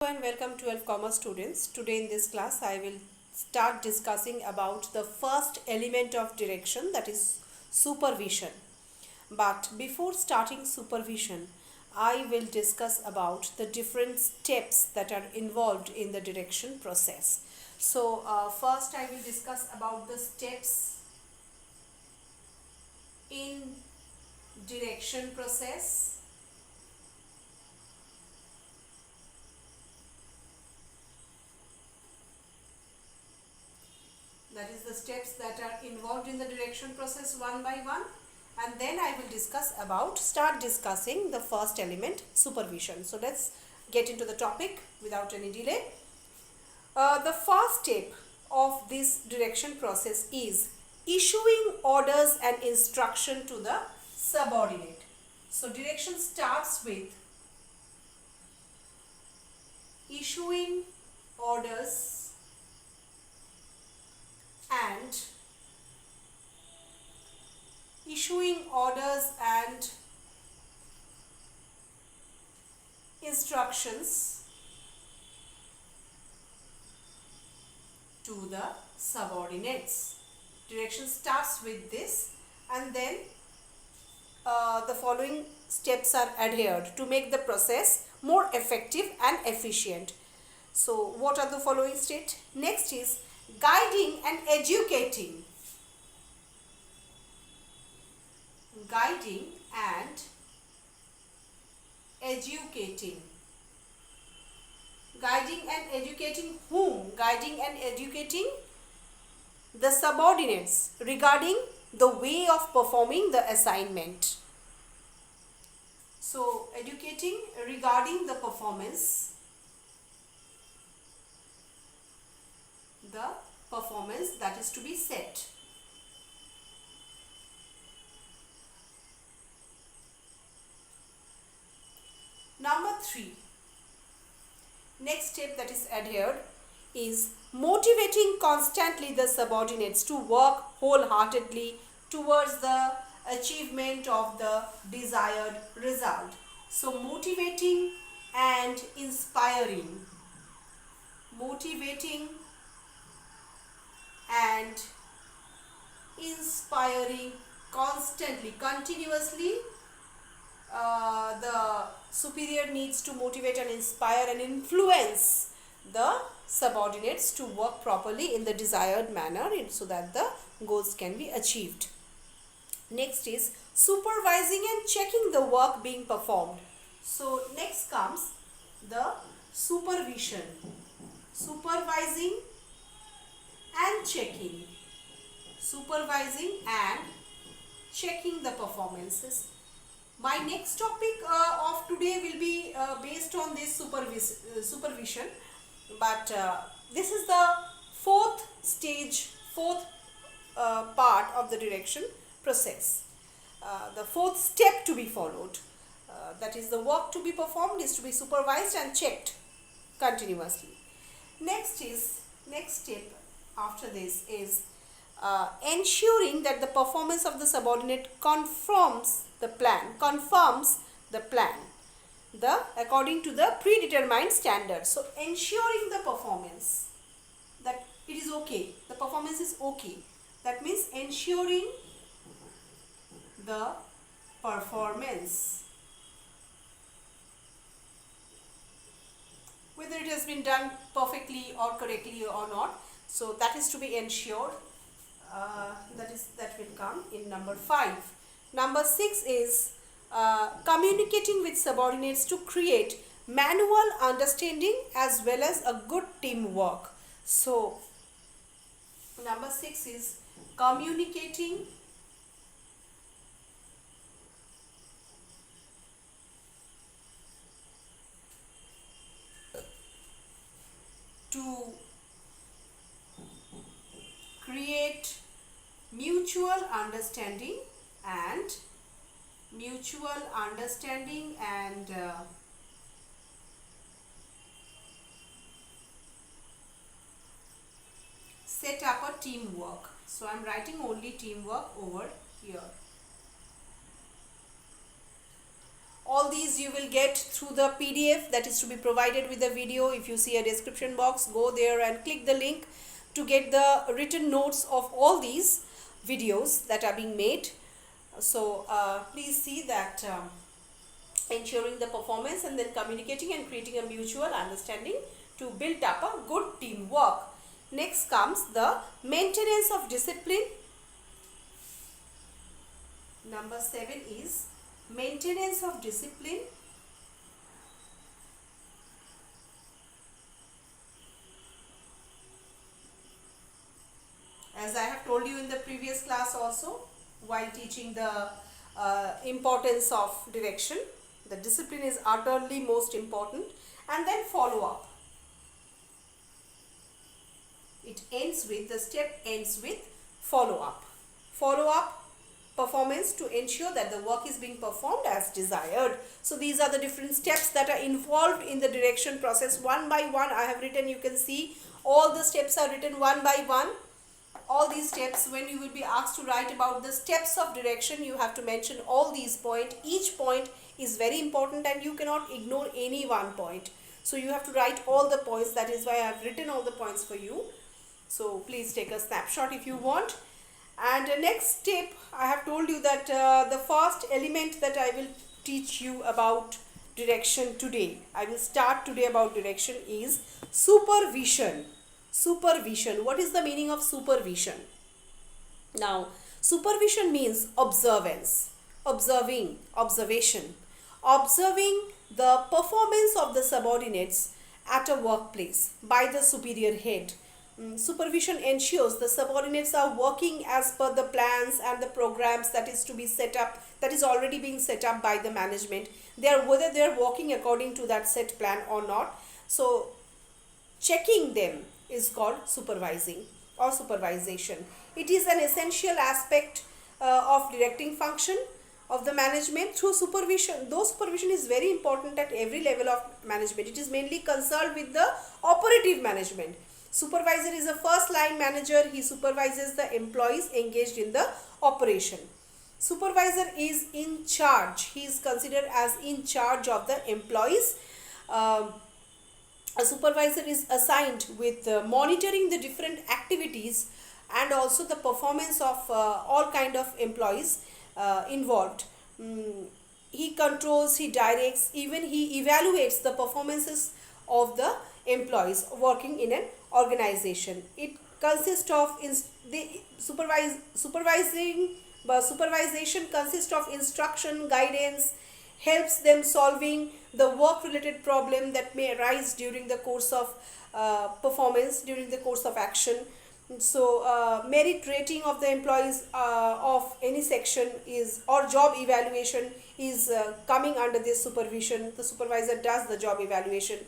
And welcome 12 commerce students. Today in this class I will start discussing about the first element of direction, that is supervision. But before starting supervision, I will discuss about the different steps that are involved in the direction process. So first I will discuss about the steps in direction process. That is the steps that are involved in the direction process one by one, and then I will start discussing the first element, supervision. So let's get into the topic without any delay. The first step of this direction process is issuing orders and instruction to the subordinate. So direction starts with issuing orders and instructions to the subordinates. Direction starts with this, and then the following steps are adhered to make the process more effective and efficient. So what are the following steps? Next is guiding and educating. Guiding and educating. Guiding and educating whom? Guiding and educating the subordinates regarding the way of performing the assignment. So educating regarding the performance that is to be set. Number 3. Next step that is adhered is motivating constantly the subordinates to work wholeheartedly towards the achievement of the desired result. So motivating and inspiring. Motivating and inspiring constantly, continuously. The superior needs to motivate and inspire and influence the subordinates to work properly in the desired manner so that the goals can be achieved. Next is supervising and checking the work being performed. So next comes the supervision. Supervising and checking. Supervising and checking the performances. My next topic of today will be based on this supervision, but this is the fourth part of the direction process. The fourth step to be followed, that is the work to be performed, is to be supervised and checked continuously. Next step after this is ensuring that the performance of the subordinate confirms the plan according to the predetermined standards. So ensuring the performance, that it is okay, the performance is okay, that means ensuring the performance, whether it has been done perfectly or correctly or not. So that is to be ensured. That will come in number 5. Number 6 is communicating with subordinates to create manual understanding as well as a good teamwork. So number 6 is communicating to create mutual understanding and set up a teamwork. So I am writing only teamwork over here. all these you will get through the PDF that is to be provided with the video. If you see a description box, go there and click the link to get the written notes of all these videos that are being made. So please see that ensuring the performance and then communicating and creating a mutual understanding to build up a good teamwork. Next comes the maintenance of discipline. Number 7 is maintenance of discipline. As I have told you in the previous class also, while teaching the importance of direction, the discipline is utterly most important. And then follow up. The step ends with follow up. Follow up performance to ensure that the work is being performed as desired. So these are the different steps that are involved in the direction process. One by one I have written, you can see all the steps are written one by one. All these steps, when you will be asked to write about the steps of direction, you have to mention all these points. Each point is very important and you cannot ignore any one point. So you have to write all the points. That is why I have written all the points for you. So please take a snapshot if you want. And the next step, I have told you that the first element that I will teach you about direction today, I will start today about direction, is supervision. Supervision. What is the meaning of supervision? Now, supervision means observance, observation, observing the performance of the subordinates at a workplace by the superior head. Supervision ensures the subordinates are working as per the plans and the programs that is to be set up, that is already being set up by the management. Whether they are working according to that set plan or not. So checking them is called supervising or supervision. It is an essential aspect of directing function of the management through supervision. Though supervision is very important at every level of management, it is mainly concerned with the operative management. Supervisor is a first line manager. He supervises the employees engaged in the operation. Supervisor is in charge. He is considered as in charge of the employees. A supervisor is assigned with monitoring the different activities and also the performance of all kind of employees involved. He controls, he directs, even he evaluates the performances of the employees working in an organization. It consists of supervision consists of instruction, guidance, helps them solving the work related problem that may arise during the course of performance, during the course of action. So merit rating of the employees of any section is, or job evaluation is coming under this supervision. The supervisor does the job evaluation.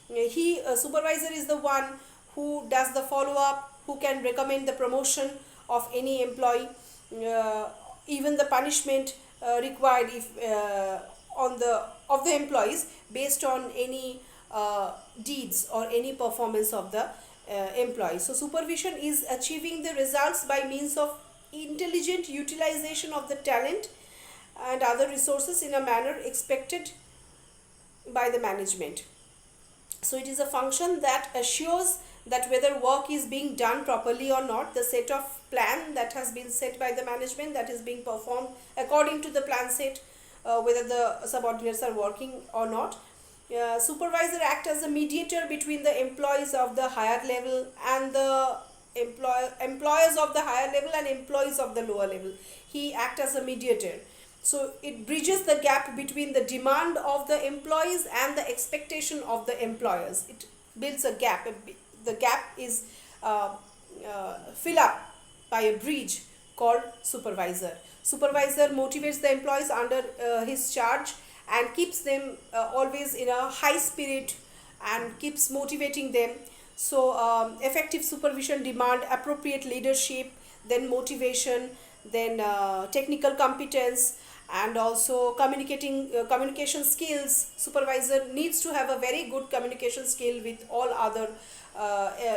Supervisor is the one who does the follow up, who can recommend the promotion of any employee, even the punishment required if of the employees based on any deeds or any performance of the employees. So supervision is achieving the results by means of intelligent utilization of the talent and other resources in a manner expected by the management. So it is a function that assures that whether work is being done properly or not, the set of plan that has been set by the management, that is being performed according to the plan set, whether the subordinates are working or not. Supervisor acts as a mediator between the employees of the higher level and the employers of the higher level and employees of the lower level. He acts as a mediator. So it bridges the gap between the demand of the employees and the expectation of the employers. It builds a gap. The gap is filled up by a bridge called supervisor. Supervisor motivates the employees under his charge and keeps them always in a high spirit and keeps motivating them. So effective supervision demand appropriate leadership, then motivation, then technical competence, and also communication skills. Supervisor needs to have a very good communication skill with all other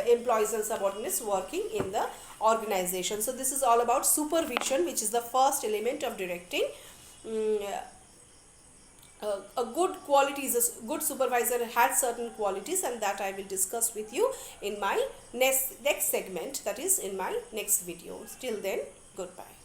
employees and subordinates working in the organization. So this is all about supervision, which is the first element of directing. a good qualities, a good supervisor has certain qualities, and that I will discuss with you in my next segment, that is in my next video. Till then, goodbye.